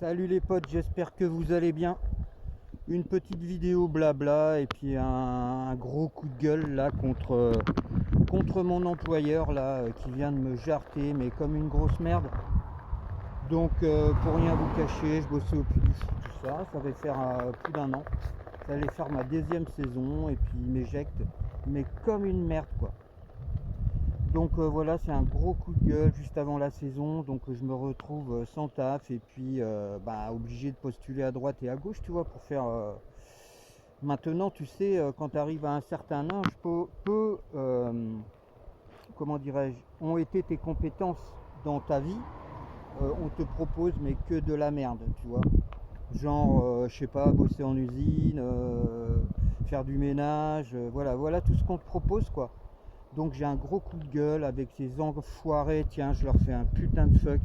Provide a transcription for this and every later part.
Salut les potes, j'espère que vous allez bien. Une petite vidéo blabla et puis un gros coup de gueule là contre mon employeur là qui vient de me jarter mais comme une grosse merde. Donc pour rien vous cacher, je bossais au Puy du Fou, tout ça, ça va faire plus d'un an. Ça allait faire ma deuxième saison et puis il m'éjecte mais comme une merde quoi. Donc voilà, c'est un gros coup de gueule juste avant la saison, donc je me retrouve sans taf et puis obligé de postuler à droite et à gauche, tu vois, pour faire... Maintenant, tu sais, quand tu arrives à un certain âge, comment dirais-je, ont été tes compétences dans ta vie, on te propose mais que de la merde, tu vois. Genre, je sais pas, bosser en usine, faire du ménage, voilà tout ce qu'on te propose, quoi. Donc j'ai un gros coup de gueule avec ces enfoirés, tiens, je leur fais un putain de fuck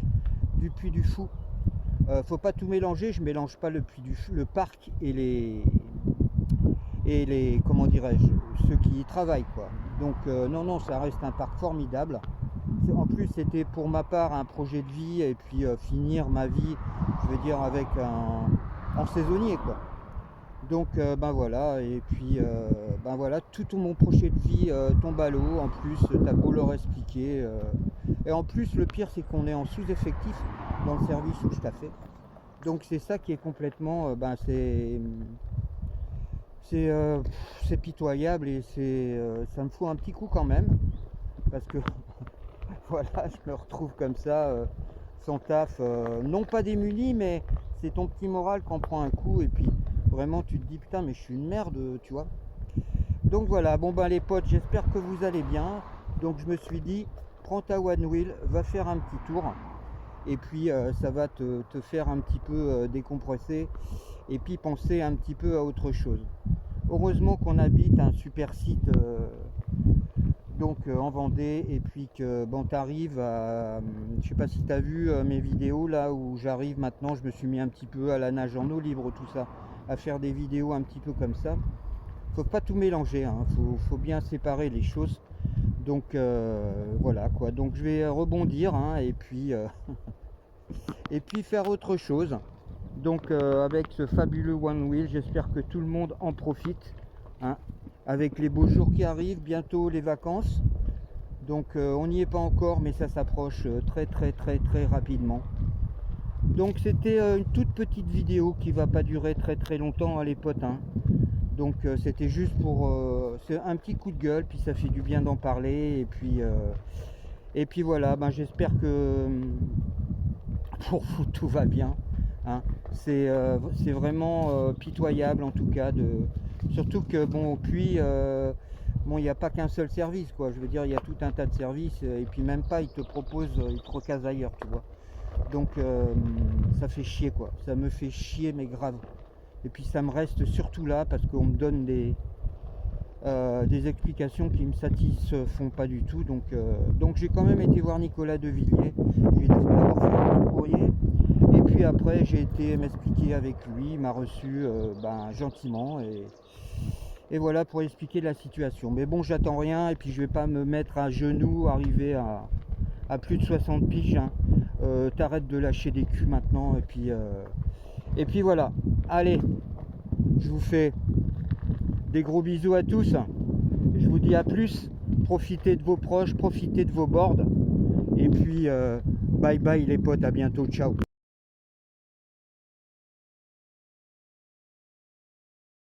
du Puy du Fou. Faut pas tout mélanger, je mélange pas le Puy du Fou, le parc et les comment dirais-je, ceux qui y travaillent quoi. Donc non, ça reste un parc formidable. En plus c'était pour ma part un projet de vie et puis finir ma vie, je veux dire avec en saisonnier quoi. Donc voilà, et puis voilà, tout mon projet de vie tombe à l'eau. En plus, t'as beau leur expliquer. Et en plus, le pire, c'est qu'on est en sous-effectif dans le service où je t'ai fait. Donc c'est ça qui est complètement, c'est pitoyable et ça me fout un petit coup quand même. Parce que voilà, je me retrouve comme ça, sans taf, non pas démuni, mais c'est ton petit moral qui en prend un coup et puis vraiment tu te dis putain mais je suis une merde, tu vois. Donc voilà, bon les potes, j'espère que vous allez bien. Donc je me suis dit, prends ta One Wheel, va faire un petit tour et puis ça va te faire un petit peu décompresser et puis penser un petit peu à autre chose. Heureusement qu'on habite un super site donc en Vendée et puis que bon t'arrives à, je sais pas si tu as vu mes vidéos là où j'arrive maintenant, je me suis mis un petit peu à la nage en eau libre, tout ça, à faire des vidéos un petit peu comme ça. Faut pas tout mélanger, hein. Faut bien séparer les choses. Donc voilà quoi, donc je vais rebondir hein, et puis et puis faire autre chose. Donc avec ce fabuleux One Wheel, j'espère que tout le monde en profite hein, avec les beaux jours qui arrivent, bientôt les vacances. Donc on n'y est pas encore, mais ça s'approche très rapidement. Donc c'était une toute petite vidéo qui va pas durer très longtemps hein, les potes hein. Donc c'était juste pour c'est un petit coup de gueule, puis ça fait du bien d'en parler et puis voilà, j'espère que pour vous tout va bien hein. C'est vraiment pitoyable en tout cas surtout que bon au Puy bon il n'y a pas qu'un seul service quoi, je veux dire il y a tout un tas de services et puis même pas ils te proposent, ils te recasent ailleurs tu vois. Donc ça fait chier quoi, ça me fait chier mais grave. Et puis ça me reste surtout là parce qu'on me donne des explications qui me satisfont pas du tout. Donc j'ai quand même été voir Nicolas Devilliers. J'ai d'abord fait un petit courrier et puis après j'ai été m'expliquer avec lui. Il m'a reçu gentiment et voilà pour expliquer la situation. Mais bon, j'attends rien et puis je vais pas me mettre à genoux, arriver à plus de 60 piges. Hein. T'arrêtes de lâcher des culs maintenant et puis voilà. Allez, je vous fais des gros bisous à tous. Je vous dis à plus. Profitez de vos proches, profitez de vos boards. Et puis, bye bye les potes, à bientôt, ciao.